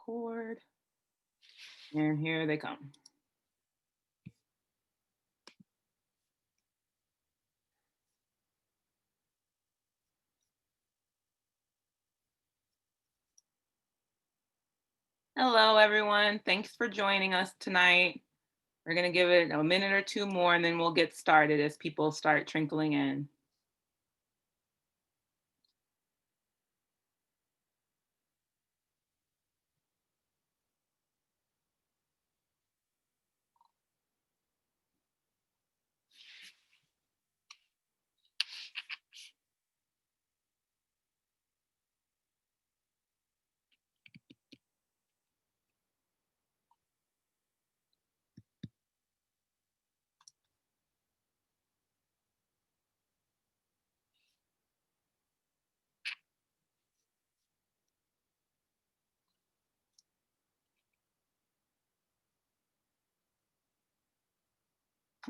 record. And here they come. Hello, everyone. Thanks for joining us tonight. We're going to give it a minute or two more, and then we'll get started as people start trickling in.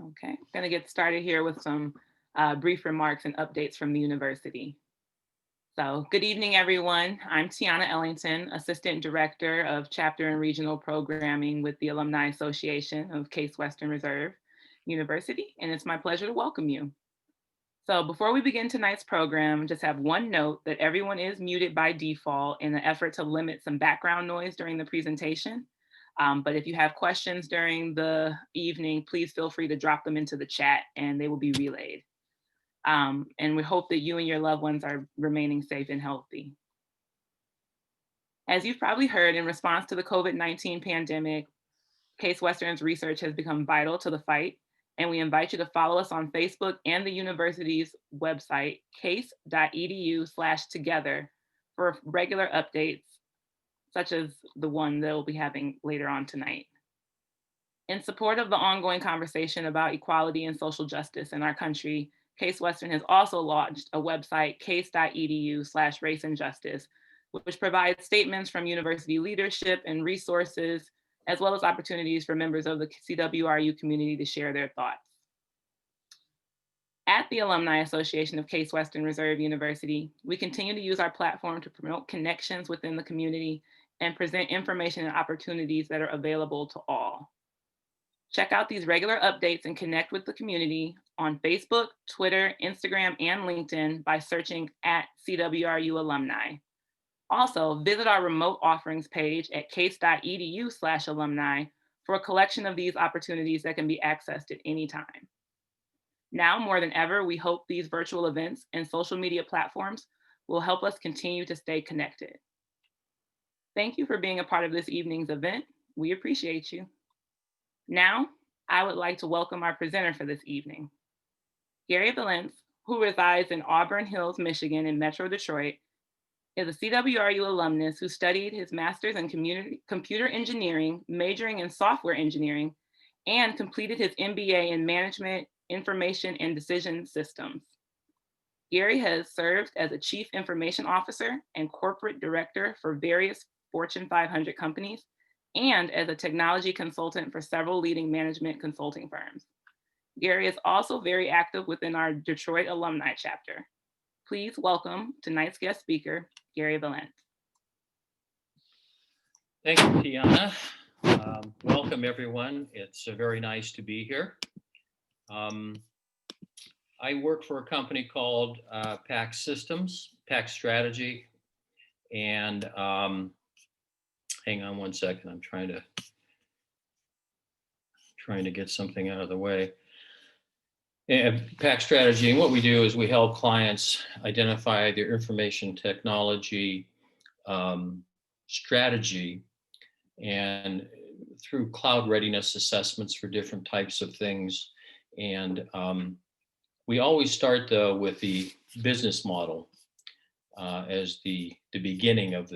Okay, I'm going to get started here with some brief remarks and updates from the university. So good evening, everyone. I'm Tiana Ellington, Assistant Director of Chapter and Regional Programming with the Alumni Association of Case Western Reserve University, and it's my pleasure to welcome you. So before we begin tonight's program, just have one note that everyone is muted by default in an effort to limit some background noise during the presentation. But if you have questions during the evening, please feel free to drop them into the chat and they will be relayed. And we hope that you and your loved ones are remaining safe and healthy. As you've probably heard, in response to the COVID-19 pandemic, Case Western's research has become vital to the fight, and we invite you to follow us on Facebook and the university's website, case.edu/together, for regular updates, such as the one that we'll be having later on tonight. In support of the ongoing conversation about equality and social justice in our country, Case Western has also launched a website, case.edu/race and justice, which provides statements from university leadership and resources, as well as opportunities for members of the CWRU community to share their thoughts. At the Alumni Association of Case Western Reserve University, we continue to use our platform to promote connections within the community and present information and opportunities that are available to all. Check out these regular updates and connect with the community on Facebook, Twitter, Instagram, and LinkedIn by searching at CWRU Alumni. Also, visit our remote offerings page at case.edu/alumni for a collection of these opportunities that can be accessed at any time. Now more than ever, we hope these virtual events and social media platforms will help us continue to stay connected. Thank you for being a part of this evening's event. We appreciate you. Now, I would like to welcome our presenter for this evening. Gary Valence, who resides in Auburn Hills, Michigan in Metro Detroit, is a CWRU alumnus who studied his master's in computer engineering, majoring in software engineering, and completed his MBA in management, information, and decision systems. Gary has served as a chief information officer and corporate director for various Fortune 500 companies, and as a technology consultant for several leading management consulting firms. Gary is also very active within our Detroit alumni chapter. Please welcome tonight's guest speaker, Gary Valence. Thank you, Tiana. Welcome, everyone. It's very nice to be here. I work for a company called PAX Systems, PAX Strategy, and hang on one second. I'm trying to get something out of the way. PAX Strategy, and what we do is we help clients identify their information technology strategy, and through cloud readiness assessments for different types of things. And we always start though with the business model as the beginning of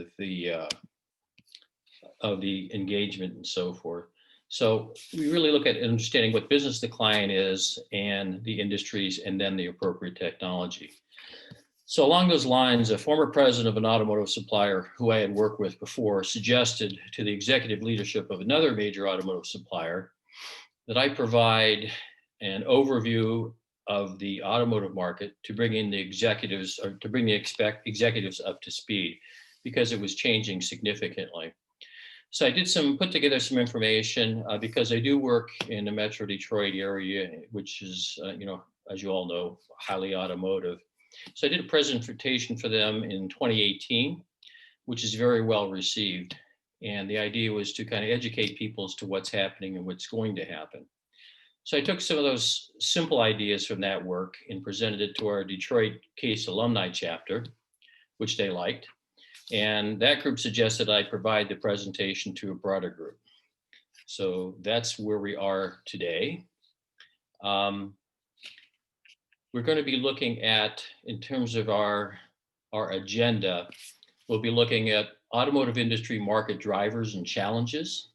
the engagement and so forth. So we really look at understanding what business the client is and the industries, and then the appropriate technology. So along those lines, a former president of an automotive supplier who I had worked with before suggested to the executive leadership of another major automotive supplier that I provide an overview of the automotive market to bring in the executives, or to bring the executives up to speed, because it was changing significantly. So I did put together some information because I do work in the Metro Detroit area, which is, as you all know, highly automotive. So I did a presentation for them in 2018, which is very well received. And the idea was to kind of educate people as to what's happening and what's going to happen. So I took some of those simple ideas from that work and presented it to our Detroit Case alumni chapter, which they liked. And that group suggested I provide the presentation to a broader group. So that's where we are today. We're going to be looking at, in terms of our agenda, we'll be looking at automotive industry market drivers and challenges,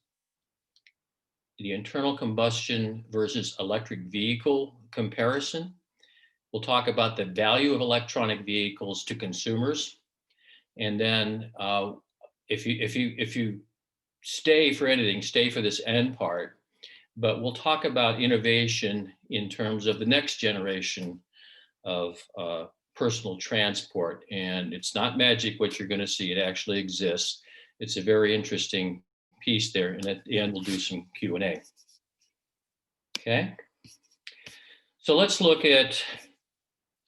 the internal combustion versus electric vehicle comparison. We'll talk about the value of electronic vehicles to consumers. And then if you stay for anything, stay for this end part, but we'll talk about innovation in terms of the next generation of personal transport. And it's not magic what you're going to see, it actually exists. It's a very interesting piece there. And at the end, we'll do some Q&A. Okay. So let's look at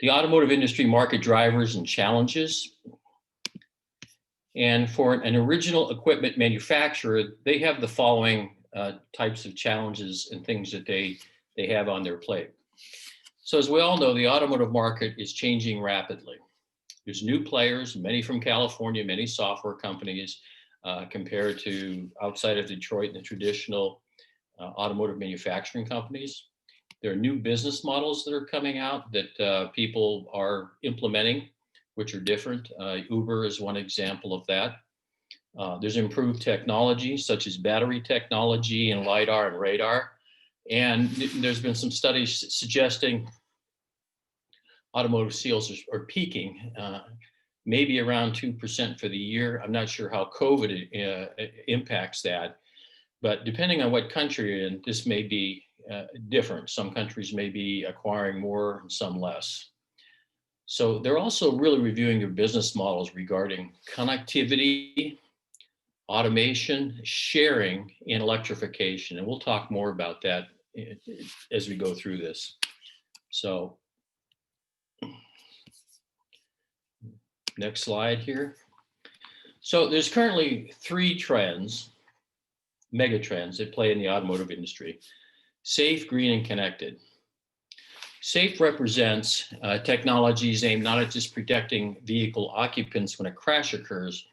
the automotive industry market drivers and challenges. And for an original equipment manufacturer, they have the following types of challenges and things that they have on their plate. So as we all know, the automotive market is changing rapidly. There's new players, many from California, many software companies, compared to outside of Detroit, the traditional automotive manufacturing companies. There are new business models that are coming out that people are implementing, which are different. Uber is one example of that. There's improved technology, such as battery technology and LiDAR and radar. And there's been some studies suggesting automotive sales are peaking, maybe around 2% for the year. I'm not sure how COVID impacts that, but depending on what country you're in, this may be different. Some countries may be acquiring more and some less. So they're also really reviewing their business models regarding connectivity, automation, sharing, and electrification. And we'll talk more about that as we go through this. So next slide here. So there's currently 3 trends, mega trends that play in the automotive industry: safe, green, and connected. Safe represents technologies aimed not at just protecting vehicle occupants when a crash occurs,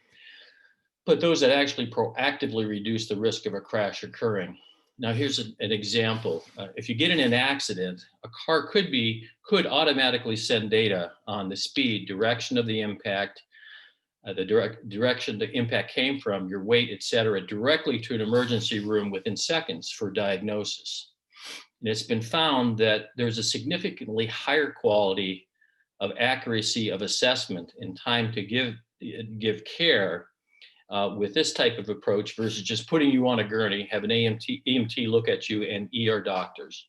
but those that actually proactively reduce the risk of a crash occurring. Now, here's an example. If you get in an accident, a car could automatically send data on the speed, direction of the impact, the direction the impact came from, your weight, et cetera, directly to an emergency room within seconds for diagnosis. And it's been found that there's a significantly higher quality of accuracy of assessment and time to give care with this type of approach versus just putting you on a gurney, have an EMT look at you, and ER doctors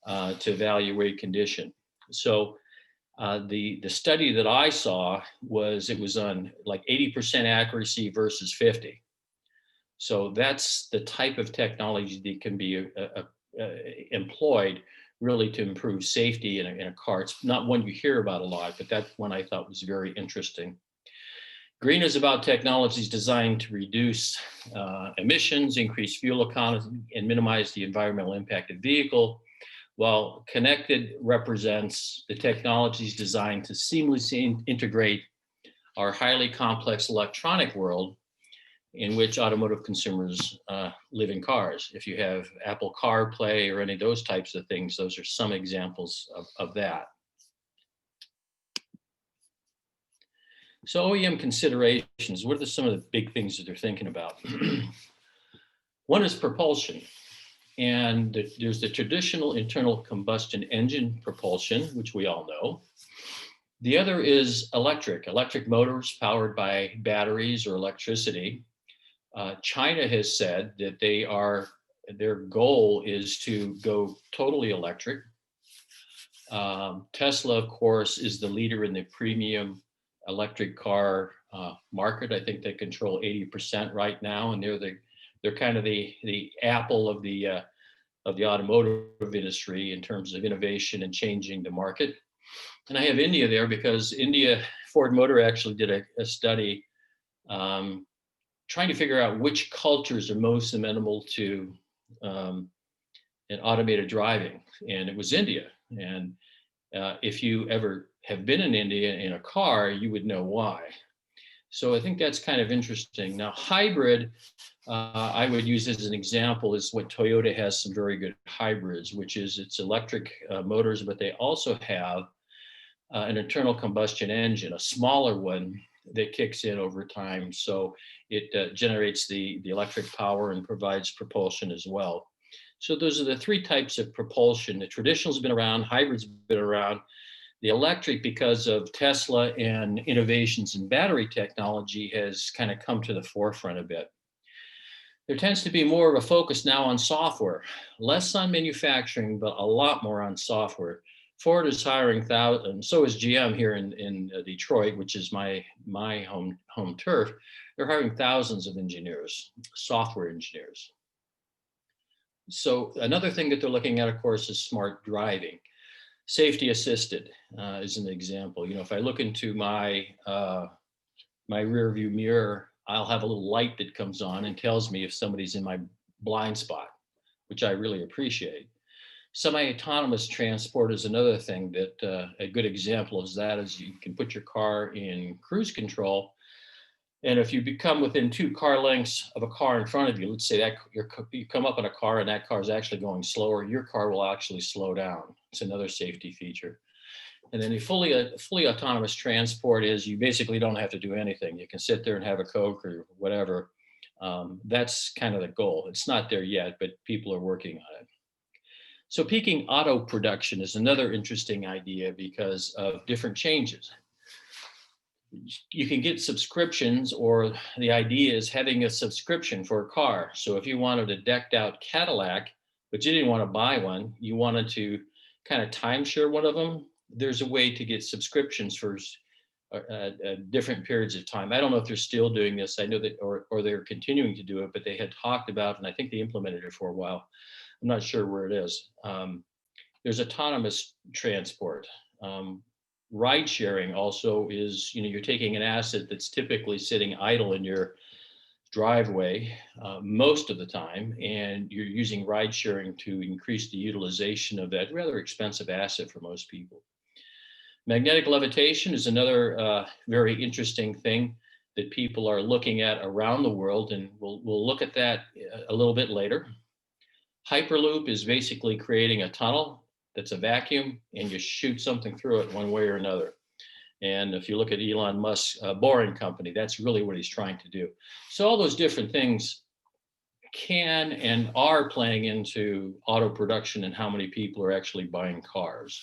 to evaluate condition. So the study that I saw was, it was on like 80% accuracy versus 50. So that's the type of technology that can be employed really to improve safety in a car. It's not one you hear about a lot, but that one I thought was very interesting. Green is about technologies designed to reduce emissions, increase fuel economy, and minimize the environmental impact of vehicle, while connected represents the technologies designed to seamlessly integrate our highly complex electronic world in which automotive consumers live in cars. If you have Apple CarPlay or any of those types of things, those are some examples of that. So OEM considerations, what are some of the big things that they're thinking about? One is propulsion. And there's the traditional internal combustion engine propulsion, which we all know. The other is electric motors powered by batteries or electricity. China has said that their goal is to go totally electric. Tesla, of course, is the leader in the premium electric car market. I think they control 80% right now, and they're They're kind of the Apple of the automotive industry in terms of innovation and changing the market. And I have India there because Ford Motor actually did a study trying to figure out which cultures are most amenable to an automated driving, and it was India. And if you ever have been in India in a car, you would know why. So I think that's kind of interesting. Now, hybrid, I would use as an example, is what Toyota has some very good hybrids, which is it's electric motors, but they also have an internal combustion engine, a smaller one that kicks in over time. So it generates the electric power and provides propulsion as well. So those are the three types of propulsion. The traditional's been around, hybrid's been around. The electric, because of Tesla and innovations in battery technology, has kind of come to the forefront a bit. There tends to be more of a focus now on software, less on manufacturing, but a lot more on software. Ford is hiring thousands, and so is GM here in Detroit, which is my home turf. They're hiring thousands of engineers, software engineers. So another thing that they're looking at, of course, is smart driving. Safety assisted is an example. You know, if I look into my rear view mirror, I'll have a little light that comes on and tells me if somebody's in my blind spot, which I really appreciate. Semi-autonomous transport is another thing that a good example of that is you can put your car in cruise control, and if you become within 2 car lengths of a car in front of you, let's say that you come up on a car and that car is actually going slower, your car will actually slow down. It's another safety feature. And then the fully autonomous transport is you basically don't have to do anything. You can sit there and have a Coke or whatever. That's kind of the goal. It's not there yet, but people are working on it. So peaking auto production is another interesting idea because of different changes. You can get subscriptions, or the idea is having a subscription for a car. So if you wanted a decked out Cadillac, but you didn't want to buy one, you wanted to kind of timeshare one of them, there's a way to get subscriptions for different periods of time. I don't know if they're still doing this. I know that, or they're continuing to do it, but they had talked about, and I think they implemented it for a while. I'm not sure where it is. There's autonomous transport. Ride sharing also is, you know, you're taking an asset that's typically sitting idle in your driveway most of the time, and you're using ride sharing to increase the utilization of that rather expensive asset for most people. Magnetic levitation is another very interesting thing that people are looking at around the world, and we'll look at that a little bit later. Hyperloop is basically creating a tunnel that's a vacuum, and you shoot something through it one way or another. And if you look at Elon Musk's Boring Company, that's really what he's trying to do. So all those different things can and are playing into auto production and how many people are actually buying cars.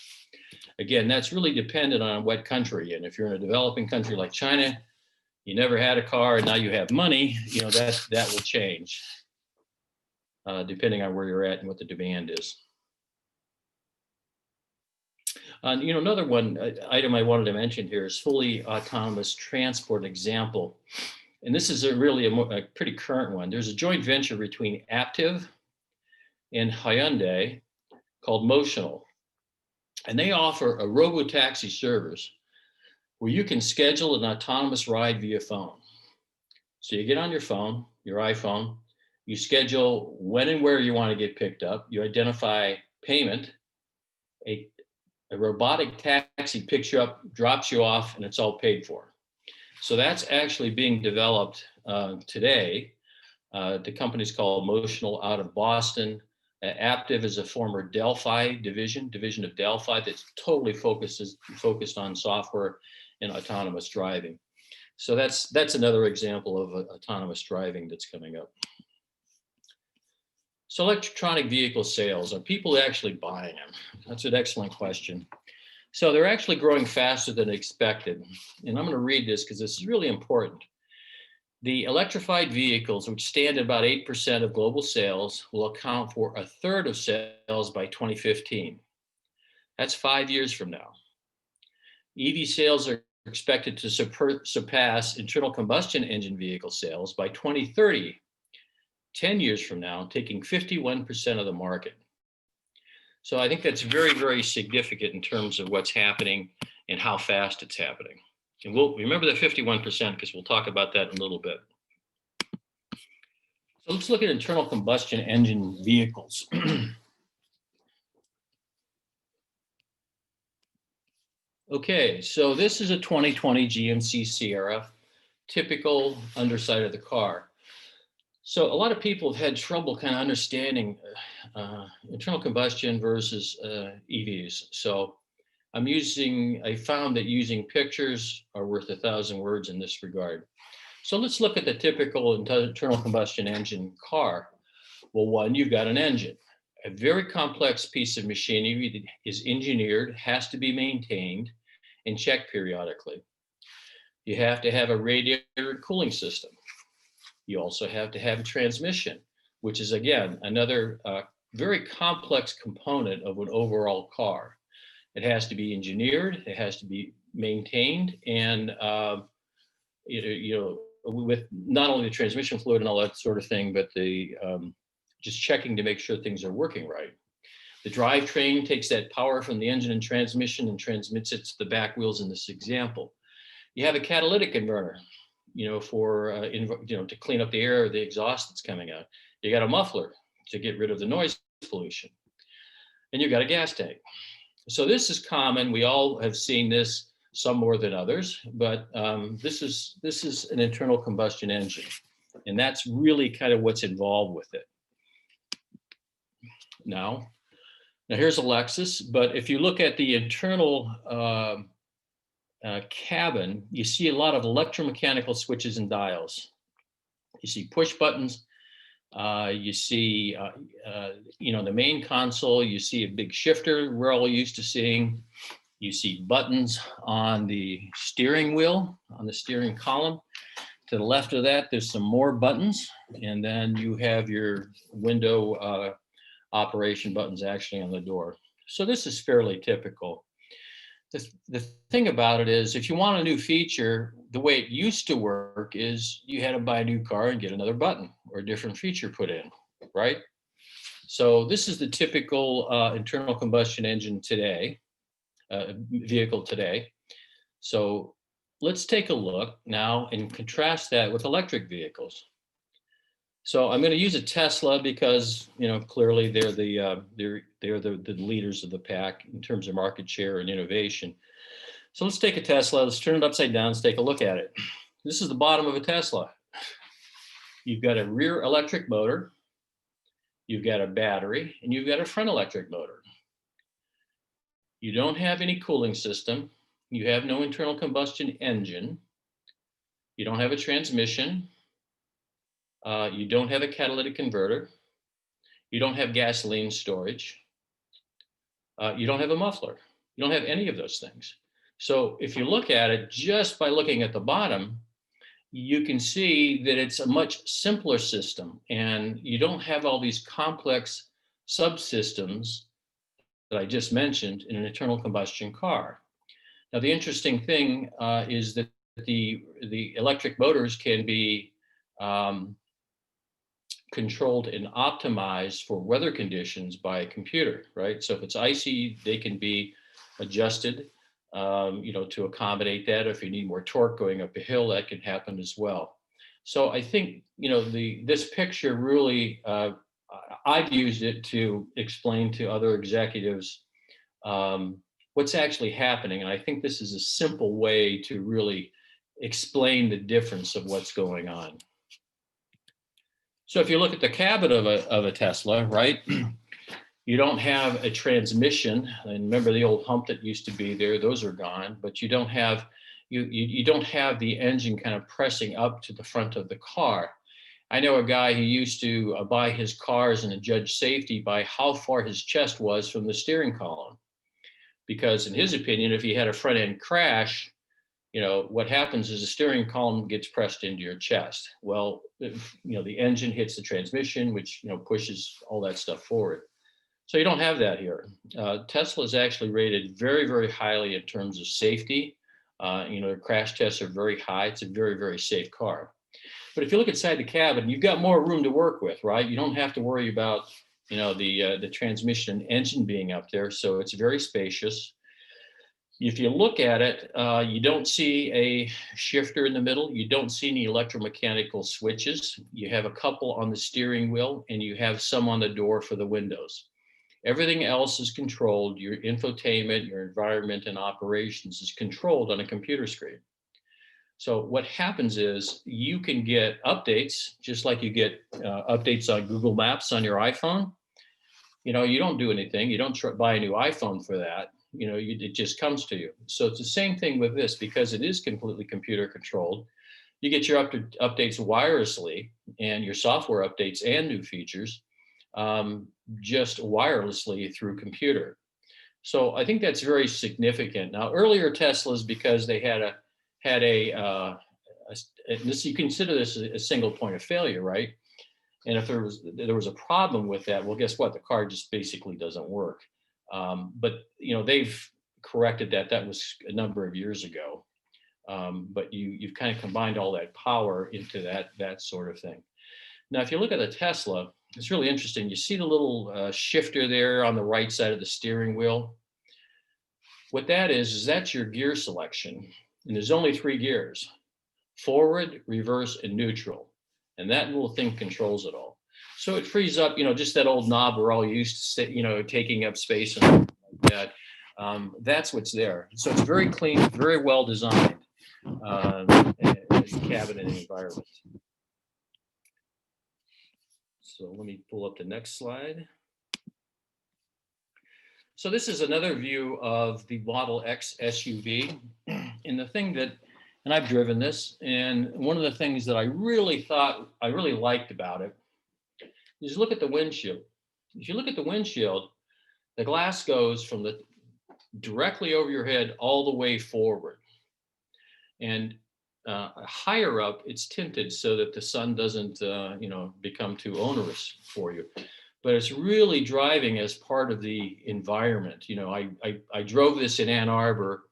Again, that's really dependent on what country. And if you're in a developing country like China, you never had a car and now you have money, you know, that will change depending on where you're at and what the demand is. You know, another item I wanted to mention here is fully autonomous transport example. And this is a pretty current one. There's a joint venture between Aptiv and Hyundai called Motional. And they offer a robo-taxi service where you can schedule an autonomous ride via phone. So you get on your phone, your iPhone, you schedule when and where you want to get picked up, you identify payment, a robotic taxi picks you up, drops you off, and it's all paid for. So that's actually being developed today. The company's called Motional out of Boston. Aptiv is a former Delphi division of Delphi that's totally focused on software and autonomous driving. So that's another example of autonomous driving that's coming up. So electronic vehicle sales, are people actually buying them? That's an excellent question. So they're actually growing faster than expected. And I'm going to read this because this is really important. The electrified vehicles, which stand at about 8% of global sales, will account for 1/3 of sales by 2015. That's 5 years from now. EV sales are expected to surpass internal combustion engine vehicle sales by 2030. 10 years from now, taking 51% of the market. So I think that's very, very significant in terms of what's happening and how fast it's happening. And we'll remember the 51% because we'll talk about that in a little bit. So let's look at internal combustion engine vehicles. Okay, so this is a 2020 GMC Sierra, typical underside of the car. So a lot of people have had trouble kind of understanding internal combustion versus EVs. So I found that using pictures are worth 1,000 words in this regard. So let's look at the typical internal combustion engine car. Well, one, you've got an engine, a very complex piece of machinery that is engineered, has to be maintained and checked periodically. You have to have a radiator cooling system. You also have to have a transmission, which is, again, another very complex component of an overall car. It has to be engineered, it has to be maintained, and with not only the transmission fluid and all that sort of thing, but the just checking to make sure things are working right. The drivetrain takes that power from the engine and transmission and transmits it to the back wheels in this example. You have a catalytic converter, to clean up the air or the exhaust that's coming out. You got a muffler to get rid of the noise pollution. And you've got a gas tank. So this is common. We all have seen this, some more than others, but this is an internal combustion engine. And that's really kind of what's involved with it. Now here's a Lexus, but if you look at the internal cabin, you see a lot of electromechanical switches and dials. You see push buttons. You see, the main console. You see a big shifter we're all used to seeing. You see buttons on the steering wheel, on the steering column. To the left of that, there's some more buttons, and then you have your window operation buttons actually on the door. So this is fairly typical. The thing about it is, if you want a new feature, the way it used to work is you had to buy a new car and get another button or a different feature put in, right? So this is the typical internal combustion engine today, vehicle today. So let's take a look now and contrast that with electric vehicles. So I'm going to use a Tesla because, clearly they're the leaders of the pack in terms of market share and innovation. So let's take a Tesla, let's turn it upside down, let's take a look at it. This is the bottom of a Tesla. You've got a rear electric motor, you've got a battery, and you've got a front electric motor. You don't have any cooling system. You have no internal combustion engine. You don't have a transmission. You don't have a catalytic converter. You don't have gasoline storage. You don't have a muffler. You don't have any of those things. So if you look at it just by looking at the bottom, you can see that it's a much simpler system, and you don't have all these complex subsystems that I just mentioned in an internal combustion car. Now, the interesting thing is that the electric motors can be controlled and optimized for weather conditions by a computer, right? So if it's icy, they can be adjusted, to accommodate that. If you need more torque going up a hill, that can happen as well. So I think, this picture really, I've used it to explain to other executives what's actually happening. And I think this is a simple way to really explain the difference of what's going on. So if you look at the cabin of a Tesla, right, you don't have a transmission. And remember the old hump that used to be there; those are gone. But you don't have you don't have the engine kind of pressing up to the front of the car. I know a guy who used to buy his cars and judge safety by how far his chest was from the steering column, because in his opinion, if he had a front end crash, what happens is the steering column gets pressed into your chest. Well, the engine hits the transmission, which, pushes all that stuff forward. So you don't have that here. Tesla is actually rated very, very highly in terms of safety. Their crash tests are very high. It's a very, very safe car. But if you look inside the cabin, you've got more room to work with, right? You don't have to worry about, the transmission and engine being up there. So it's very spacious. If you look at it, you don't see a shifter in the middle. You don't see any electromechanical switches. You have a couple on the steering wheel, and you have some on the door for the windows. Everything else is controlled. Your infotainment, your environment, and operations is controlled on a computer screen. So what happens is you can get updates, just like you get updates on Google Maps on your iPhone. You don't do anything. You don't buy a new iPhone for that. It just comes to you. So it's the same thing with this, because it is completely computer controlled. You get your updates wirelessly, and your software updates and new features just wirelessly through computer. So I think that's very significant. Now, earlier Teslas, because they had this, you consider this a single point of failure, right? And if there was a problem with that, well, guess what? The car just basically doesn't work. But they've corrected that. That was a number of years ago. But you've kind of combined all that power into that sort of thing. Now, if you look at the Tesla, it's really interesting. You see the little shifter there on the right side of the steering wheel. What that is that's your gear selection. And there's only 3 gears: forward, reverse, and neutral. And that little thing controls it all. So it frees up, just that old knob we're all used to, taking up space and like that. That's what's there. So it's very clean, very well designed as a cabin and environment. So let me pull up the next slide. So this is another view of the Model X SUV. And the thing that, and I've driven this, and one of the things that I really liked about it is look at the windshield. If you look at the windshield, the glass goes from directly over your head all the way forward. And higher up, it's tinted so that the sun doesn't, become too onerous for you. But it's really driving as part of the environment. I drove this in Ann Arbor,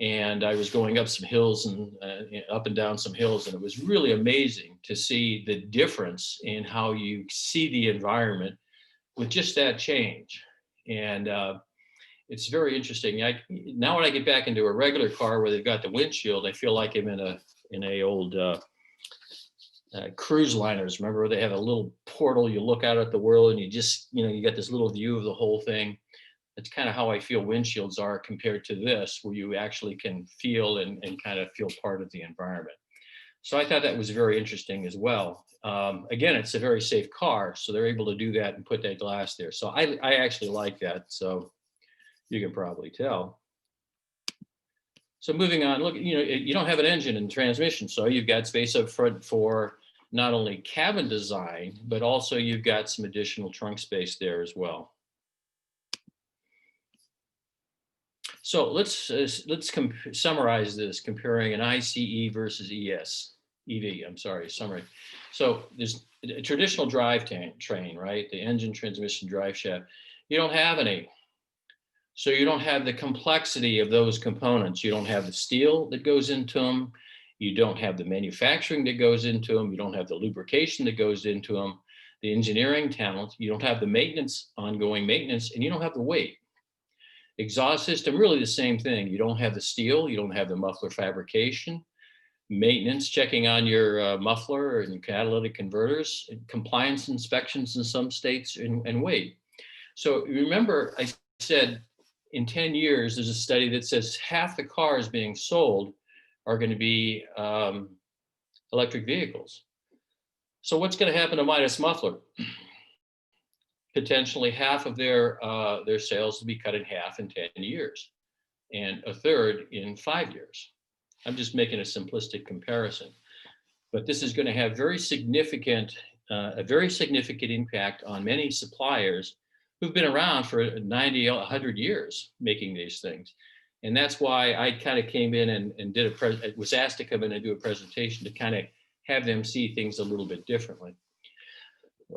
and I was going up some hills and up and down some hills, and it was really amazing to see the difference in how you see the environment with just that change. And it's very interesting. Now when I get back into a regular car where they've got the windshield, I feel like I'm in a old cruise liners. Remember, where they have a little portal, you look out at the world, and you just, you get this little view of the whole thing. That's kind of how I feel windshields are compared to this, where you actually can feel and kind of feel part of the environment. So I thought that was very interesting as well. Again, it's a very safe car, so they're able to do that and put that glass there. So I actually like that. So you can probably tell. So moving on, look, you don't have an engine and transmission, so you've got space up front for not only cabin design, but also you've got some additional trunk space there as well. So let's summarize this, comparing an ICE versus EV. I'm sorry, summary. So there's a traditional train, right? The engine, transmission, drive shaft. You don't have any. So you don't have the complexity of those components. You don't have the steel that goes into them. You don't have the manufacturing that goes into them. You don't have the lubrication that goes into them, the engineering talent. You don't have the maintenance, ongoing maintenance, and you don't have the weight. Exhaust system, really the same thing. You don't have the steel. You don't have the muffler fabrication, maintenance, checking on your muffler and catalytic converters, compliance inspections in some states, and weight. So remember, I said in 10 years, there's a study that says half the cars being sold are going to be electric vehicles. So what's going to happen to Midas Muffler? Potentially half of their sales to be cut in half in 10 years, and a third in 5 years. I'm just making a simplistic comparison, but this is going to have a very significant impact on many suppliers who've been around for 90, 100 years making these things. And that's why I kind of came in and was asked to come in and do a presentation to kind of have them see things a little bit differently.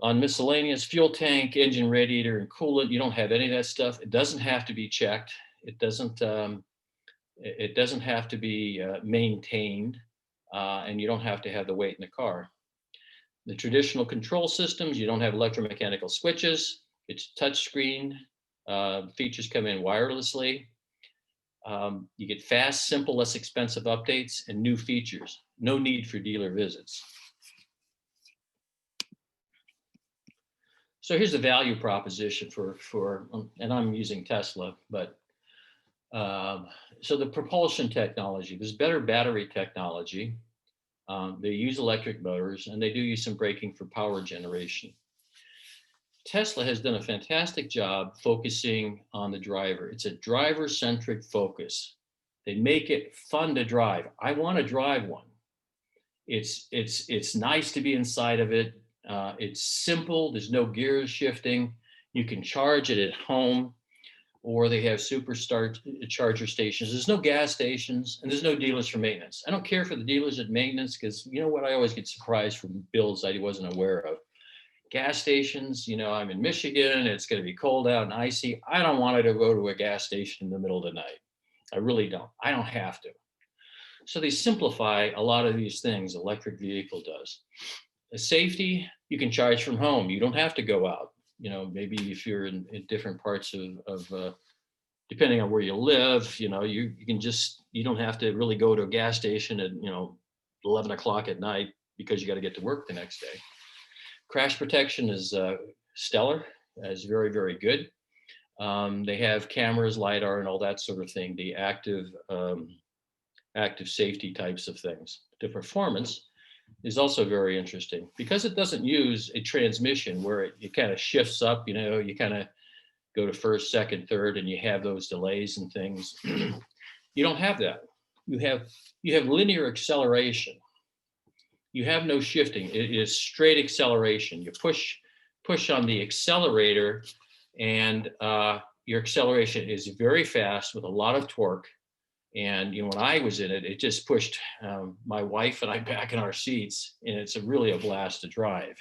On miscellaneous, fuel tank, engine radiator, and coolant, you don't have any of that stuff. It doesn't have to be checked. It doesn't have to be maintained. and you don't have to have the weight in the car. The traditional control systems, you don't have electromechanical switches. It's touchscreen. Features come in wirelessly. You get fast, simple, less expensive updates and new features. No need for dealer visits. So here's the value proposition for and I'm using Tesla, but so the propulsion technology, there's better battery technology. They use electric motors, and they do use some braking for power generation. Tesla has done a fantastic job focusing on the driver. It's a driver-centric focus. They make it fun to drive. I want to drive one. It's nice to be inside of it. It's simple. There's no gears shifting. You can charge it at home, or they have charger stations. There's no gas stations, and there's no dealers for maintenance. I don't care for the dealers at maintenance, because you know what? I always get surprised from bills I wasn't aware of. Gas stations, I'm in Michigan, it's going to be cold out and icy. I don't want to go to a gas station in the middle of the night. I really don't. I don't have to. So they simplify a lot of these things. Electric vehicle does. The safety, you can charge from home. You don't have to go out. Maybe if you're in different parts of depending on where you live, you don't have to really go to a gas station at 11 o'clock at night because you got to get to work the next day. Crash protection is stellar, is very, very good. They have cameras, LiDAR, and all that sort of thing, the active safety types of things. The performance is also very interesting because it doesn't use a transmission where it kind of shifts up, you kind of go to first, second, third, and you have those delays and things. You don't have that. You have linear acceleration. You have no shifting. It is straight acceleration. You push on the accelerator, and your acceleration is very fast with a lot of torque. And when I was in it, it just pushed my wife and I back in our seats, and it's really a blast to drive.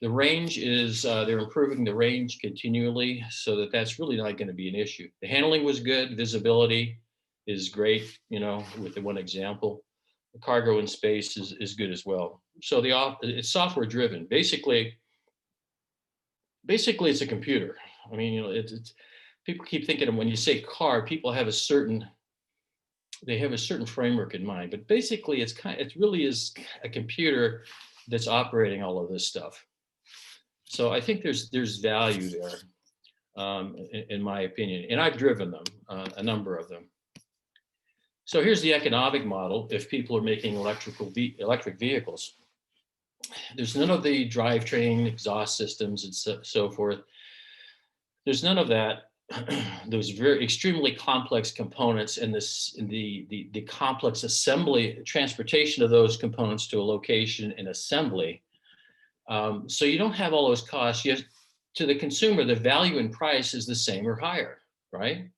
The range is, they're improving the range continually, so that's really not going to be an issue. The handling was good. Visibility is great, with the one example. The cargo in space is good as well. So it's software driven. Basically it's a computer. I mean, it's people keep thinking of when you say car, people have a certain framework in mind, but basically it really is a computer that's operating all of this stuff. So I think there's value there, in my opinion, and I've driven them, a number of them. So here's the economic model. If people are making electric vehicles, there's none of the drivetrain, exhaust systems, and so forth. There's none of that. Those very extremely complex components and the complex assembly, transportation of those components to a location and assembly. So you don't have all those costs. To the consumer, the value and price is the same or higher, right?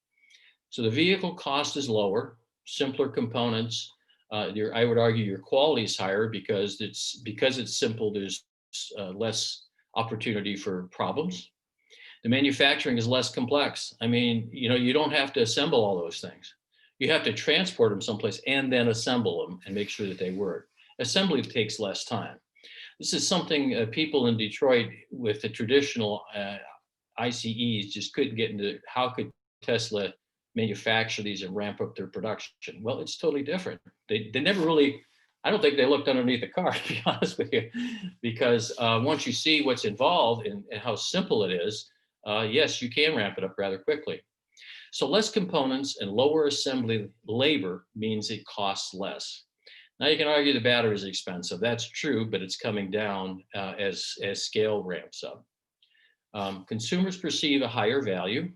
So the vehicle cost is lower. Simpler components. I would argue your quality is higher because it's simple. There's less opportunity for problems. The manufacturing is less complex. I mean, you don't have to assemble all those things. You have to transport them someplace and then assemble them and make sure that they work. Assembly takes less time. This is something people in Detroit with the traditional ICEs just couldn't get into. How could Tesla manufacture these and ramp up their production? Well, it's totally different. They never really, I don't think they looked underneath the car, to be honest with you, because once you see what's involved and how simple it is, yes, you can ramp it up rather quickly. So less components and lower assembly labor means it costs less. Now you can argue the battery is expensive. That's true, but it's coming down as scale ramps up. Consumers perceive a higher value.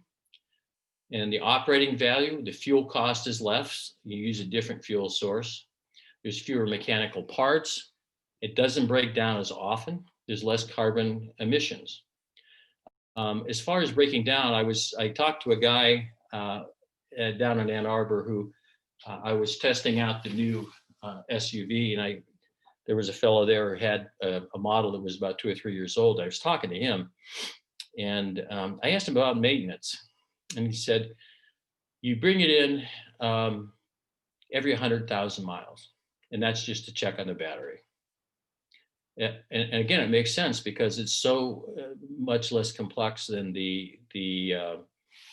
And the operating value, the fuel cost is less. You use a different fuel source. There's fewer mechanical parts. It doesn't break down as often. There's less carbon emissions. As far as breaking down, I talked to a guy down in Ann Arbor who I was testing out the new SUV, and there was a fellow there who had a model that was about 2 or 3 years old. I was talking to him, and I asked him about maintenance. And he said, you bring it in every 100,000 miles. and that's just to check on the battery. Yeah, and again, it makes sense because it's so much less complex than the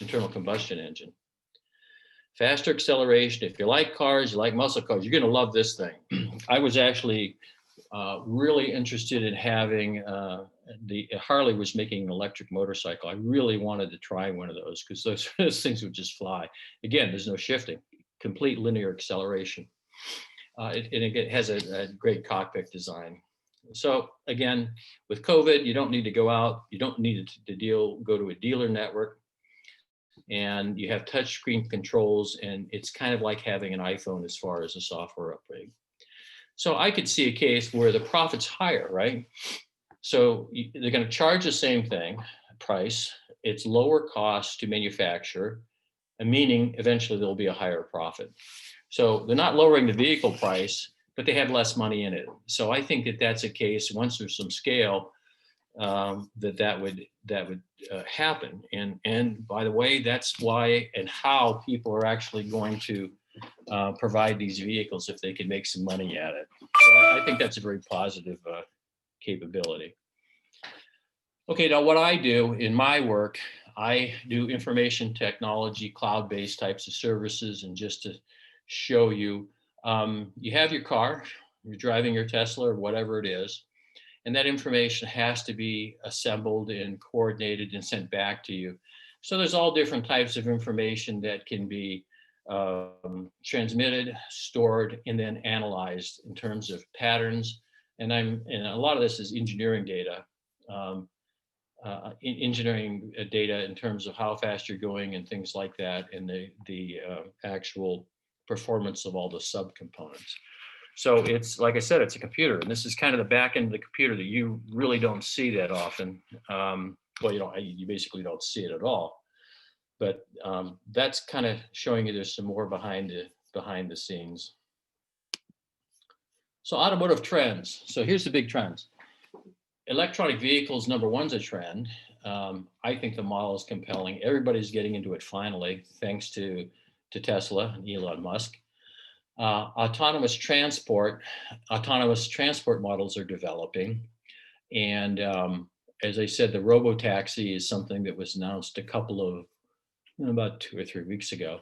internal combustion engine. Faster acceleration. If you like cars, you like muscle cars, you're going to love this thing. I was actually really interested in having Harley was making an electric motorcycle. I really wanted to try one of those because those things would just fly. Again, there's no shifting, complete linear acceleration. It has a great cockpit design. So again, with COVID, you don't need to go out. You don't need to go to a dealer network. And you have touchscreen controls, and it's kind of like having an iPhone as far as a software upgrade. So I could see a case where the profit's higher, right? So they're going to charge the same price. It's lower cost to manufacture, and meaning eventually there'll be a higher profit. So they're not lowering the vehicle price, but they have less money in it. So I think that that's a case, once there's some scale, that would happen. And by the way, that's why and how people are actually going to provide these vehicles if they can make some money at it. So I think that's a very positive capability. Okay, now what I do in my work, I do information technology, cloud-based types of services. And just to show you, you have your car, you're driving your Tesla or whatever it is, and that information has to be assembled and coordinated and sent back to you. So there's all different types of information that can be transmitted, stored, and then analyzed in terms of patterns. And a lot of this is engineering data, engineering data in terms of how fast you're going and things like that, and the actual performance of all the subcomponents. So it's, like I said, it's a computer, and this is kind of the back end of the computer that you really don't see that often. Well, you basically don't see it at all. But that's kind of showing you there's some more behind the scenes. So automotive trends. So here's the big trends. Electronic vehicles, number one's a trend. I think the model is compelling. Everybody's getting into it finally, thanks to Tesla and Elon Musk. Autonomous transport models are developing. And as I said, the robo-taxi is something that was announced about 2 or 3 weeks ago.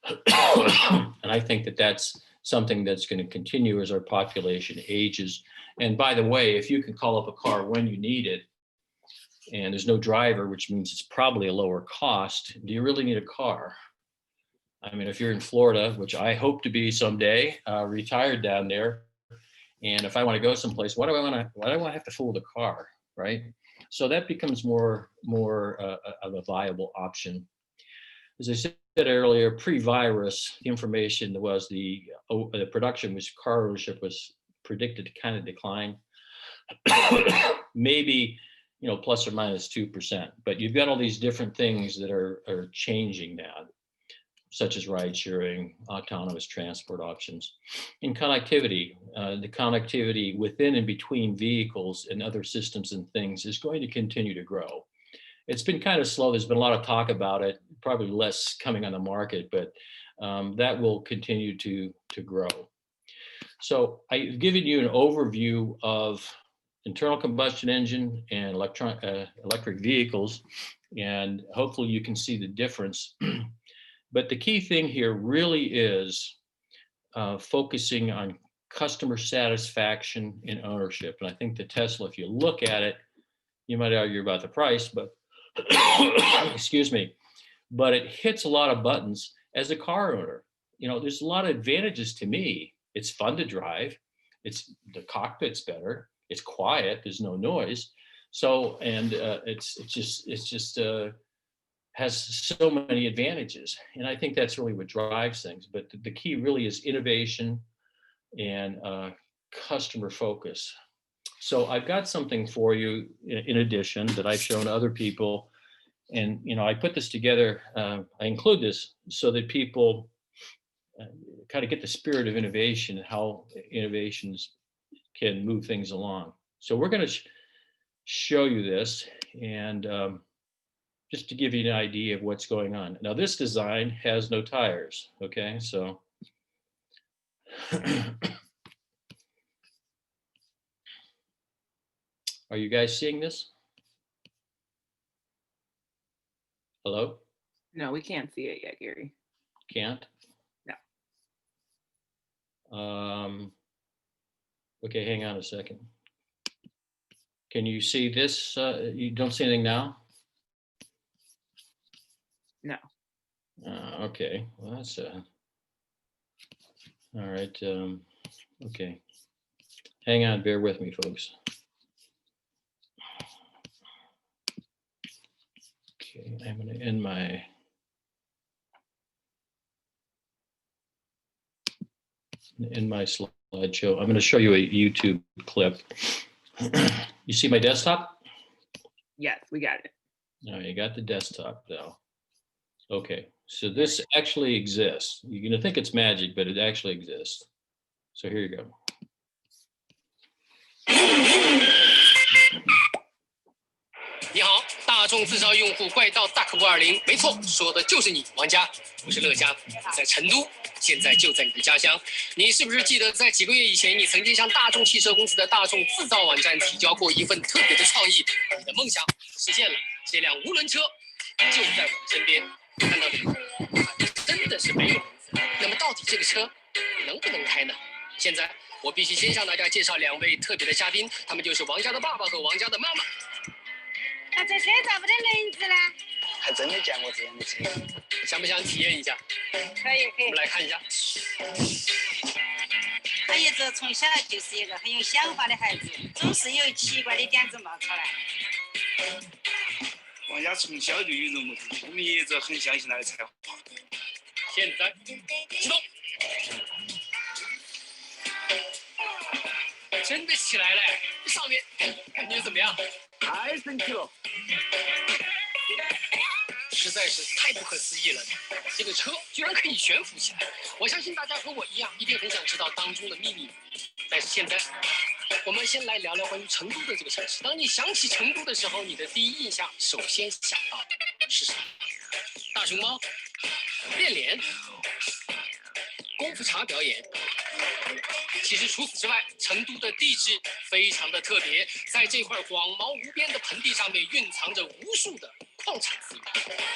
And I think that that's something that's going to continue as our population ages. And by the way, if you can call up a car when you need it, and there's no driver, which means it's probably a lower cost, do you really need a car? I mean, if you're in Florida, which I hope to be someday, retired down there, and if I want to go someplace, why do I want to have to fool the car, right? So that becomes more of a viable option. As I said earlier, pre-virus, the information was the production, which car ownership was predicted to kind of decline, maybe plus or minus 2%. But you've got all these different things that are changing now, such as ride sharing, autonomous transport options. In connectivity, the connectivity within and between vehicles and other systems and things is going to continue to grow. It's been kind of slow. There's been a lot of talk about it, probably less coming on the market, but that will continue to grow. So I've given you an overview of internal combustion engine and electric vehicles, and hopefully you can see the difference. But the key thing here really is focusing on customer satisfaction and ownership. And I think the Tesla, if you look at it, you might argue about the price, but excuse me, but it hits a lot of buttons as a car owner. There's a lot of advantages to me. It's fun to drive. The cockpit's better. It's quiet. There's no noise. So, and it's just has so many advantages. And I think that's really what drives things. But the key really is innovation and customer focus. So I've got something for you in addition that I've shown other people. And, I put this together, I include this so that people kind of get the spirit of innovation and how innovations can move things along. So we're going to show you this, and just to give you an idea of what's going on. Now, this design has no tires, okay? So Are you guys seeing this? Hello? No, we can't see it yet, Gary. Can't? No. Okay, hang on a second. Can you see this? You don't see anything now? No. Okay, well, that's all right. Okay, hang on, bear with me, folks. Okay, I'm going to end my slideshow. I'm going to show you a YouTube clip. You see my desktop? Yes, we got it. No, you got the desktop though. Okay, so this actually exists. You're going to think it's magic, but it actually exists. So here you go. 你好，大众自招用户怪盗大客户20，没错，说的就是你，王佳。我是乐嘉，在成都，现在就在你的家乡。你是不是记得在几个月以前，你曾经向大众汽车公司的大众自造网站提交过一份特别的创意？你的梦想实现了，这辆无轮车就在我们身边。看到没有？真的是没有轮子。那么到底这个车能不能开呢？现在我必须先向大家介绍2位特别的嘉宾，他们就是王佳的爸爸和王佳的妈妈。 那这车咋不得轮子呢？还真没见过这样的车，想不想体验一下？可以可以我们。来看一下。他一直从小就是一个很有想法的孩子，总是有奇怪的点子冒出来。王家从小就与人不同，我们一直很相信他的才华。现在启动，真的起来了！上面感觉怎么样？太神奇了！实在是太不可思议了，这个车居然可以悬浮起来！我相信大家和我一样，一定很想知道当中的秘密。但是现在，我们先来聊聊关于成都的这个城市。当你想起成都的时候，你的第一印象首先想到的是什么？大熊猫、变脸、功夫茶表演。其实除此之外，成都的地质非常的特别，在这块广袤无边的盆地上面蕴藏着无数的矿产资源。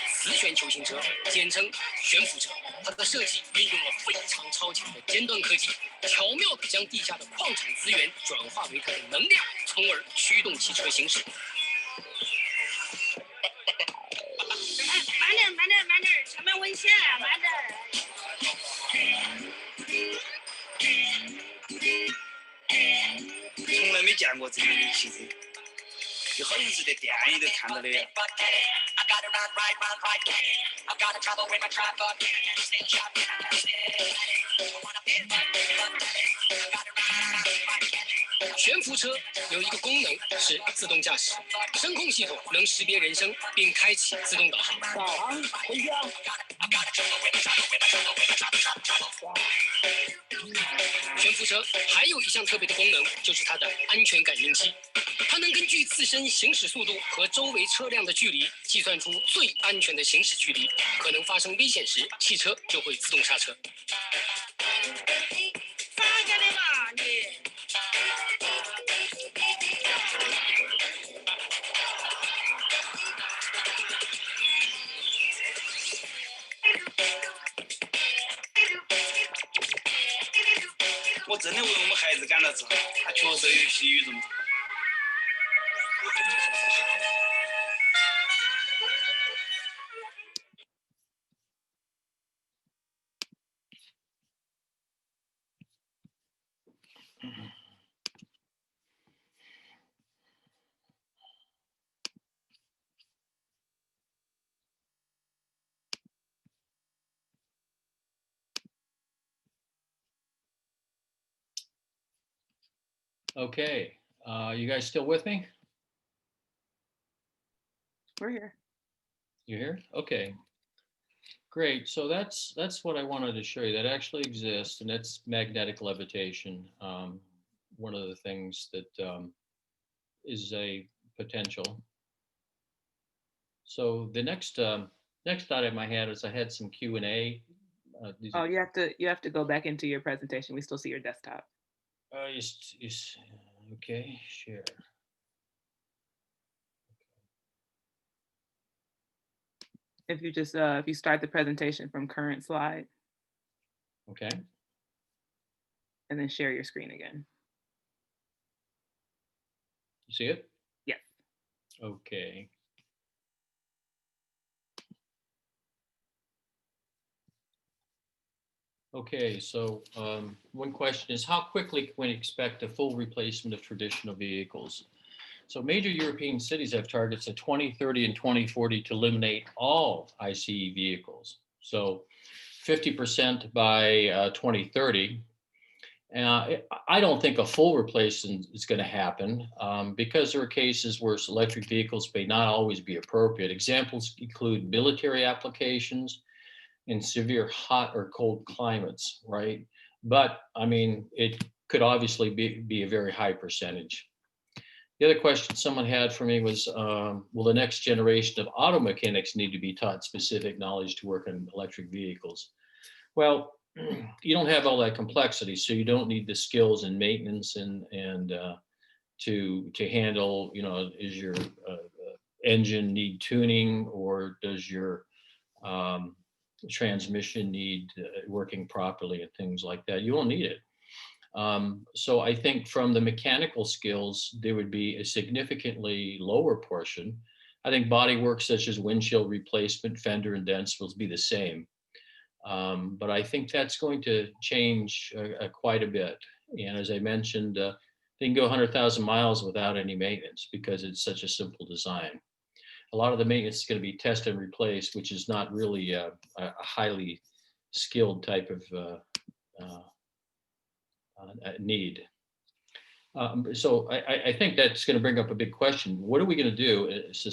磁悬球形车，简称悬浮车，它的设计运用了非常超前的尖端科技，巧妙地将地下的矿产资源转化为它的能量，从而驱动汽车行驶。慢点慢点慢点，前面危险，慢点。从来没见过这样的汽车，就好像是在电影里看到的。悬浮车有一个功能是自动驾驶，声控系统能识别人声并开启自动导航。导航回家。悬浮车还有一项特别的功能，就是它的安全感应器。它能根据自身行驶速度和周围车辆的距离，计算出最安全的行驶距离。可能发生危险时，汽车就会自动刹车。咋个的嘛你？我真的为我们孩子感到自豪，他确实有些与众不同。Okay, you guys still with me? We're here. You here? Okay. Great. So that's what I wanted to show you. That actually exists, and that's magnetic levitation. One of the things that is a potential. So the next item I had is I had some Q&A. Oh, you have to go back into your presentation. We still see your desktop. Okay, share. If you just, if you start the presentation from current slide Okay. and then share your screen again. You see it? Yes. Okay. Okay, so one question is, how quickly can we expect a full replacement of traditional vehicles? So major European cities have targets of 2030 and 2040 to eliminate all ICE vehicles. So 50% by 2030. I don't think a full replacement is going to happen because there are cases where electric vehicles may not always be appropriate. Examples include military applications in severe hot or cold climates, right? But I mean, it could obviously be a very high percentage. The other question someone had for me was, will the next generation of auto mechanics need to be taught specific knowledge to work on electric vehicles? Well, you don't have all that complexity, so you don't need the skills in maintenance and to handle, you know, is your engine need tuning, or does your transmission need working properly and things like that? You won't need it. So I think from the mechanical skills, there would be a significantly lower portion. I think body work such as windshield replacement, fender and dents will be the same. But I think that's going to change quite a bit. And as I mentioned, they can go 100,000 miles without any maintenance because it's such a simple design. A lot of the maintenance is going to be test and replace, which is not really a highly skilled type of need. So I think that's going to bring up a big question. What are we going to do as a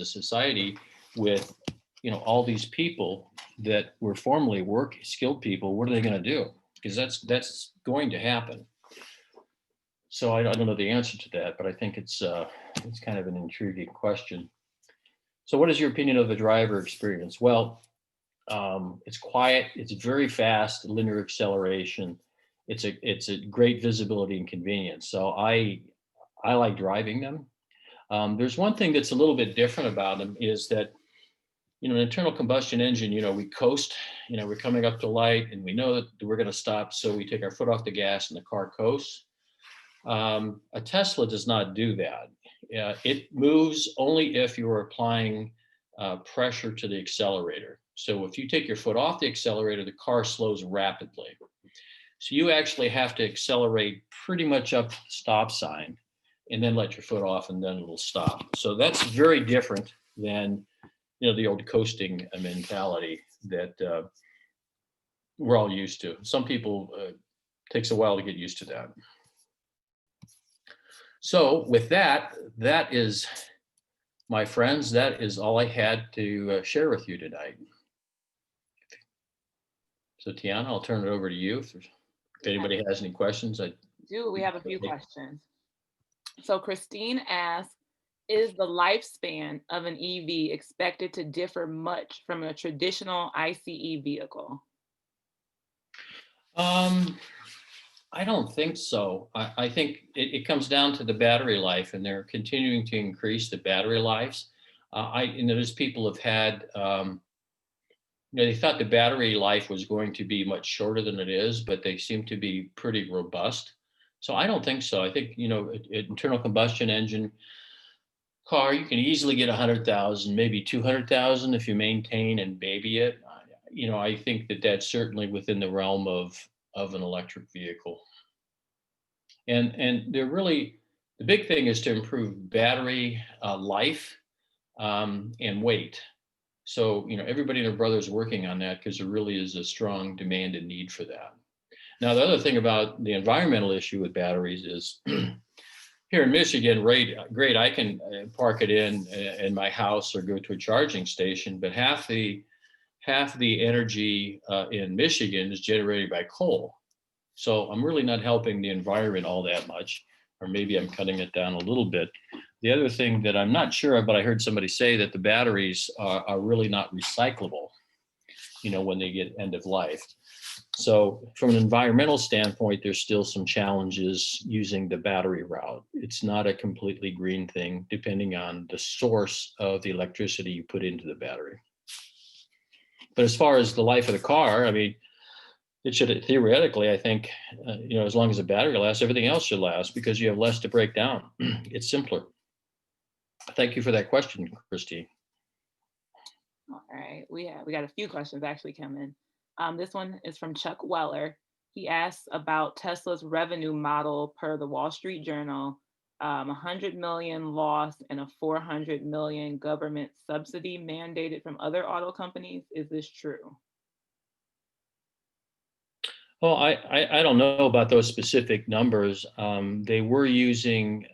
society with, you know, all these people that were formerly skilled people? What are they going to do? Because that's going to happen. So I don't know the answer to that, but I think it's kind of an intriguing question. So what is your opinion of the driver experience? Well, it's quiet, it's very fast, linear acceleration. It's a great visibility and convenience. So I like driving them. There's one thing that's a little bit different about them is that, you know, an internal combustion engine, you know, we coast, you know, we're coming up to light and we know that we're going to stop. So we take our foot off the gas and the car coasts. A Tesla does not do that. It moves only if you're applying pressure to the accelerator. So if you take your foot off the accelerator, the car slows rapidly. So you actually have to accelerate pretty much up to the stop sign and then let your foot off and then it'll stop. So that's very different than, you know, the old coasting mentality that we're all used to. Some people, takes a while to get used to that. So with that is, my friends, that is all I had to share with you tonight. So Tiana, I'll turn it over to you. If anybody has any questions. We have a few questions. So Christine asks, is the lifespan of an EV expected to differ much from a traditional ICE vehicle? I don't think so. I think it comes down to the battery life, and they're continuing to increase the battery lives. You know, there's people have had, you know, they thought the battery life was going to be much shorter than it is, but they seem to be pretty robust. So I don't think so. I think, you know, internal combustion engine car, you can easily get 100,000, maybe 200,000 if you maintain and baby it. You know, I think that that's certainly within the realm of an electric vehicle. And they're really, the big thing is to improve battery life and weight. So, you know, everybody and their brother is working on that because there really is a strong demand and need for that. Now, the other thing about the environmental issue with batteries is here in Michigan, great, I can park it in my house or go to a charging station, but half the energy in Michigan is generated by coal. So I'm really not helping the environment all that much, or maybe I'm cutting it down a little bit. The other thing that I'm not sure of, but I heard somebody say that the batteries are really not recyclable, you know, when they get end of life. So from an environmental standpoint, there's still some challenges using the battery route. It's not a completely green thing, depending on the source of the electricity you put into the battery. But as far as the life of the car, I mean, it should theoretically, I think, as long as the battery lasts, everything else should last because you have less to break down. It's simpler. Thank you for that question, Christy. All right, we got a few questions actually coming. This one is from Chuck Weller. He asks about Tesla's revenue model per the Wall Street Journal. 100 million loss and a 400 million government subsidy mandated from other auto companies. Is this true? Well, I don't know about those specific numbers. They were using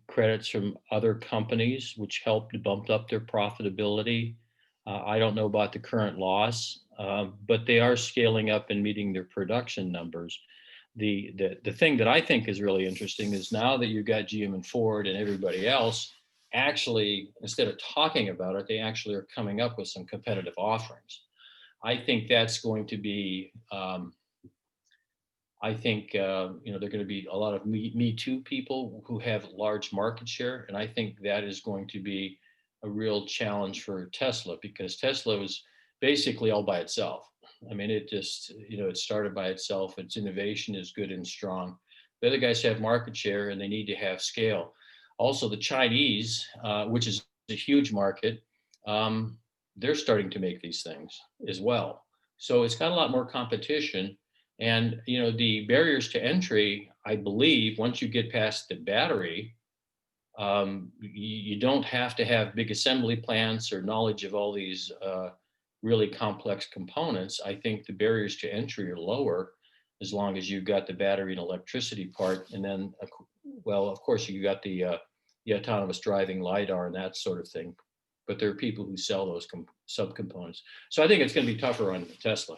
credits from other companies, which helped bump up their profitability. I don't know about the current loss, but they are scaling up and meeting their production numbers. The thing that I think is really interesting is now that you've got GM and Ford and everybody else, actually, instead of talking about it, they actually are coming up with some competitive offerings. I think that's going to be, there are going to be a lot of Me Too people who have large market share. And I think that is going to be a real challenge for Tesla because Tesla was basically all by itself. I mean, it just, it started by itself. Its innovation is good and strong. The other guys have market share and they need to have scale. Also, the Chinese, which is a huge market, they're starting to make these things as well. So it's got a lot more competition. And, the barriers to entry, I believe, once you get past the battery, you don't have to have big assembly plants or knowledge of all these really complex components. I think the barriers to entry are lower as long as you've got the battery and electricity part. And then, well, of course, you got the autonomous driving LiDAR and that sort of thing. But there are people who sell those subcomponents. So I think it's going to be tougher on Tesla.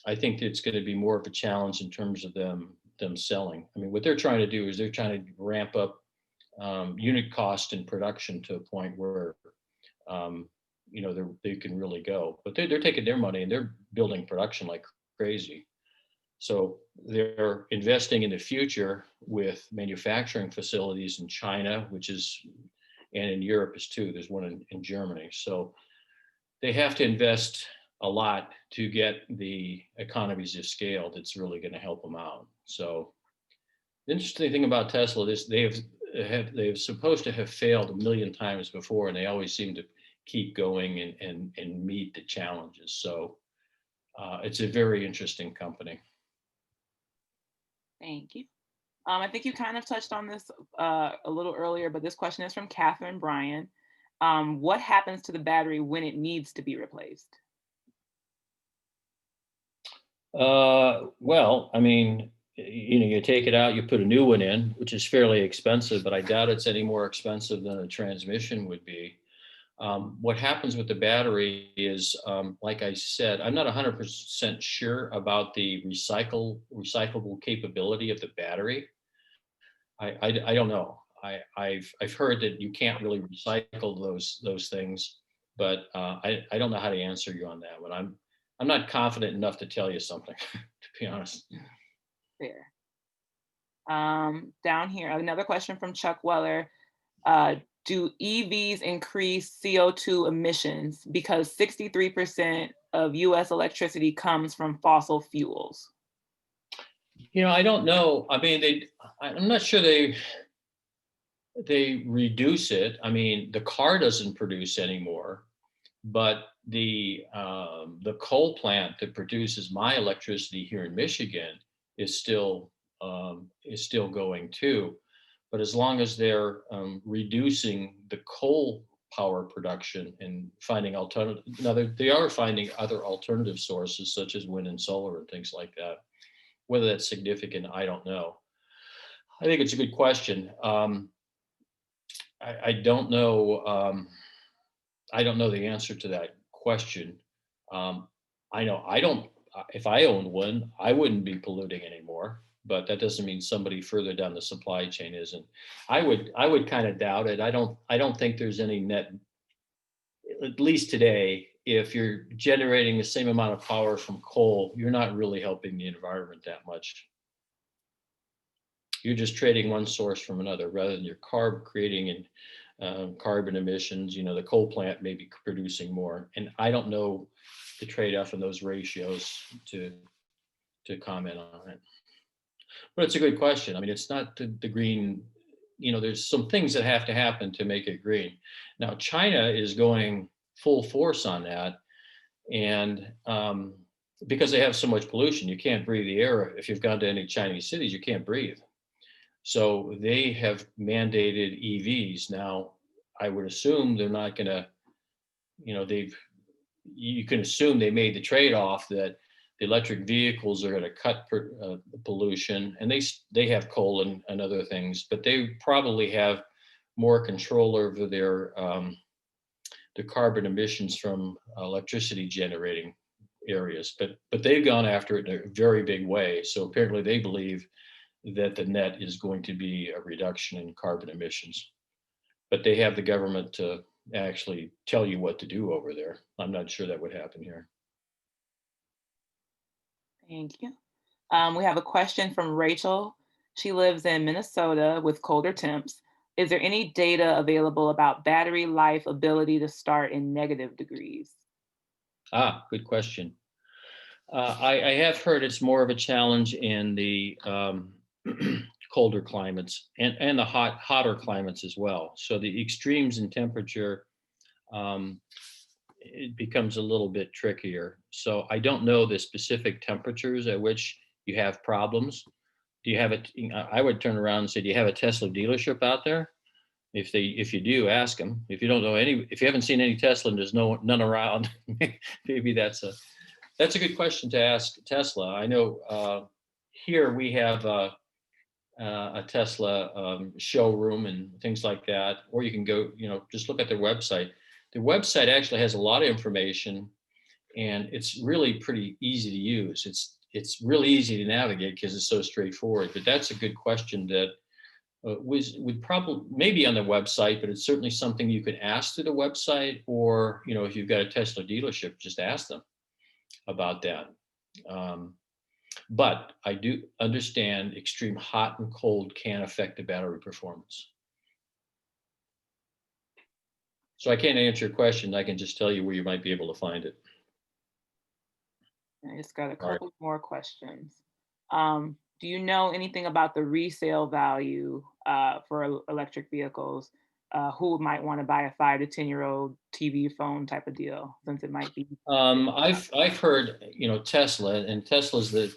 I think it's going to be more of a challenge in terms of them selling. I mean, what they're trying to do is they're trying to ramp up unit cost and production to a point where they can really go. But they're taking their money and they're building production like crazy. So they're investing in the future with manufacturing facilities in China, and in Europe is too. There's one in Germany. So they have to invest a lot to get the economies of scale that's really going to help them out. So the interesting thing about Tesla is they've supposed to have failed a million times before, and they always seem to keep going and meet the challenges. So it's a very interesting company. Thank you. I think you kind of touched on this a little earlier, but this question is from Catherine Bryan. What happens to the battery when it needs to be replaced? Well, I mean, you take it out, you put a new one in, which is fairly expensive, but I doubt it's any more expensive than a transmission would be. What happens with the battery is, like I said, I'm not 100% sure about the recyclable capability of the battery. I don't know. I've heard that you can't really recycle those things, but I don't know how to answer you on that one. I'm not confident enough to tell you something, to be honest. Fair. Down here, another question from Chuck Weller. Do EVs increase CO2 emissions because 63% of US electricity comes from fossil fuels? I don't know. I mean, I'm not sure they reduce it. I mean, the car doesn't produce anymore, but the coal plant that produces my electricity here in Michigan is still going too. But as long as they're reducing the coal power production and finding alternative, now they are finding other alternative sources such as wind and solar and things like that. Whether that's significant, I don't know. I think it's a good question. I don't know. I don't know the answer to that question. I know I don't. If I owned one, I wouldn't be polluting anymore. But that doesn't mean somebody further down the supply chain isn't. I would kind of doubt it. I don't think there's any net, at least today, if you're generating the same amount of power from coal, you're not really helping the environment that much. You're just trading one source from another rather than your car creating carbon emissions. You know, the coal plant may be producing more, and I don't know the trade-off in those ratios to comment on it. But it's a good question. I mean, it's not the green. You know, there's some things that have to happen to make it green. Now, China is going full force on that, and because they have so much pollution, you can't breathe the air. If you've gone to any Chinese cities, you can't breathe. So they have mandated EVs. Now, I would assume they're not going to, you know, you can assume they made the trade-off that the electric vehicles are going to cut pollution, and they have coal and other things, but they probably have more control over their the carbon emissions from electricity generating areas. But they've gone after it in a very big way. So apparently they believe that the net is going to be a reduction in carbon emissions. But they have the government to actually tell you what to do over there. I'm not sure that would happen here. Thank you. We have a question from Rachel. She lives in Minnesota with colder temps. Is there any data available about battery life ability to start in negative degrees? Good question. I have heard it's more of a challenge in the colder climates and the hotter climates as well. So the extremes in temperature, it becomes a little bit trickier. So I don't know the specific temperatures at which you have problems. Do you have I would turn around and say, do you have a Tesla dealership out there? If you do, ask them. If you don't know if you haven't seen any Tesla and there's none around, maybe that's a good question to ask Tesla. I know here we have a Tesla showroom and things like that, or you can go, just look at their website. Their website actually has a lot of information, and it's really pretty easy to use. It's really easy to navigate because it's so straightforward. But that's a good question that would probably maybe on the website, but it's certainly something you could ask through the website, or if you've got a Tesla dealership, just ask them about that. But I do understand extreme hot and cold can affect the battery performance. So I can't answer your question. I can just tell you where you might be able to find it. I just got a couple more questions. Do you know anything about the resale value for electric vehicles? Who might want to buy a 5 to 10-year-old TV phone type of deal, since it might be? I've heard, Tesla, and Tesla's the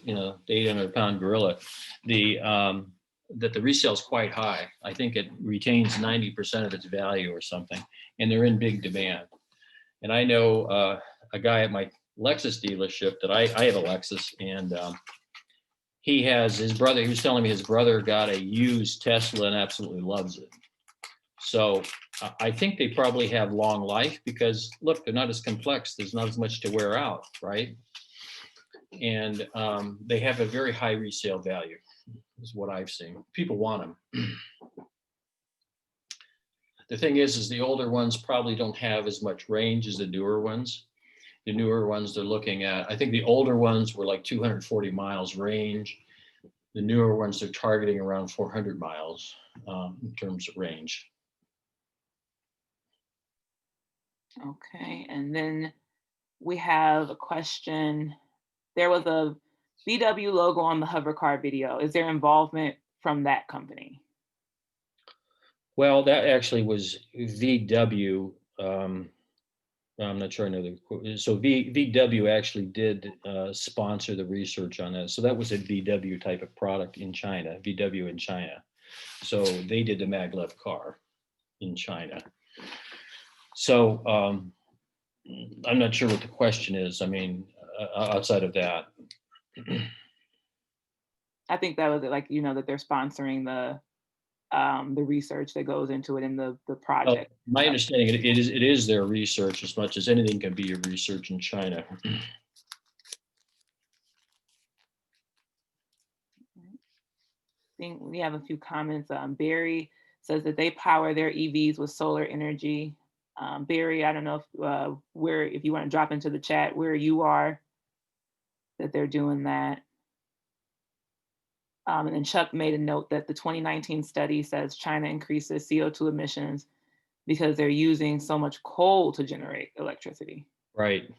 800-pound gorilla. That the resale is quite high. I think it retains 90% of its value or something, and they're in big demand. And I know a guy at my Lexus dealership that I have a Lexus, and he has his brother. He was telling me his brother got a used Tesla and absolutely loves it. So I think they probably have long life because look, they're not as complex. There's not as much to wear out, right? And they have a very high resale value, is what I've seen. People want them. The thing is the older ones probably don't have as much range as the newer ones. The newer ones they're looking at, I think the older ones were like 240 miles range. The newer ones they're targeting around 400 miles in terms of range. Okay, and then we have a question. There was a VW logo on the hover car video. Is there involvement from that company? Well, that actually was VW. I'm not sure I know the quote. So VW actually did sponsor the research on that. So that was a VW type of product in China, VW in China. So they did the maglev car in China. So I'm not sure what the question is. I mean, outside of that. I think that was it, like, that they're sponsoring the research that goes into it in the project. My understanding, it is their research as much as anything can be your research in China. I think we have a few comments. Barry says that they power their EVs with solar energy. Barry, I don't know if you want to drop into the chat where you are, that they're doing that. And then Chuck made a note that the 2019 study says China increases CO2 emissions because they're using so much coal to generate electricity. Right.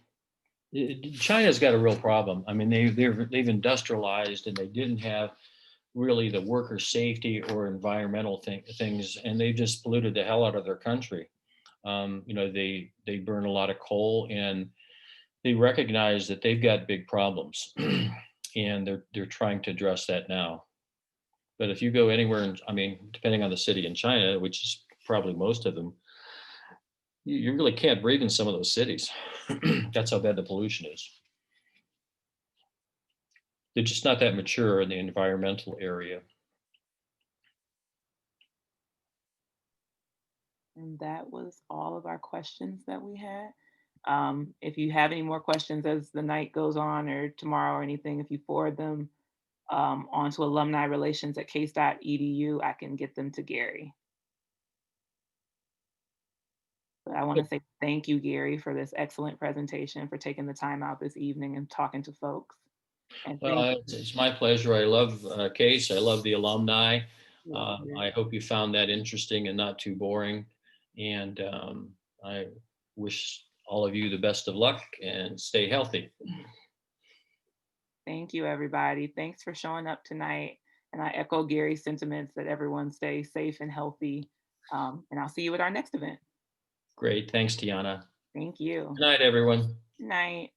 China's got a real problem. I mean, they've industrialized and they didn't have really the worker safety or environmental things, and they just polluted the hell out of their country. You know, they burn a lot of coal, and they recognize that they've got big problems, and they're trying to address that now. But if you go anywhere, I mean, depending on the city in China, which is probably most of them, you really can't breathe in some of those cities. That's how bad the pollution is. They're just not that mature in the environmental area. And that was all of our questions that we had. If you have any more questions as the night goes on or tomorrow or anything, if you forward them onto alumni relations at case.edu, I can get them to Gary. But I want to say thank you, Gary, for this excellent presentation, for taking the time out this evening and talking to folks. And Well, it's my pleasure. I love Case. I love the alumni. you. I hope you found that interesting and not too boring. And I wish all of you the best of luck and stay healthy. Thank you, everybody. Thanks for showing up tonight. And I echo Gary's sentiments that everyone stay safe and healthy. And I'll see you at our next event. Great. Thanks, Tiana. Thank you. Good night, everyone. Good night.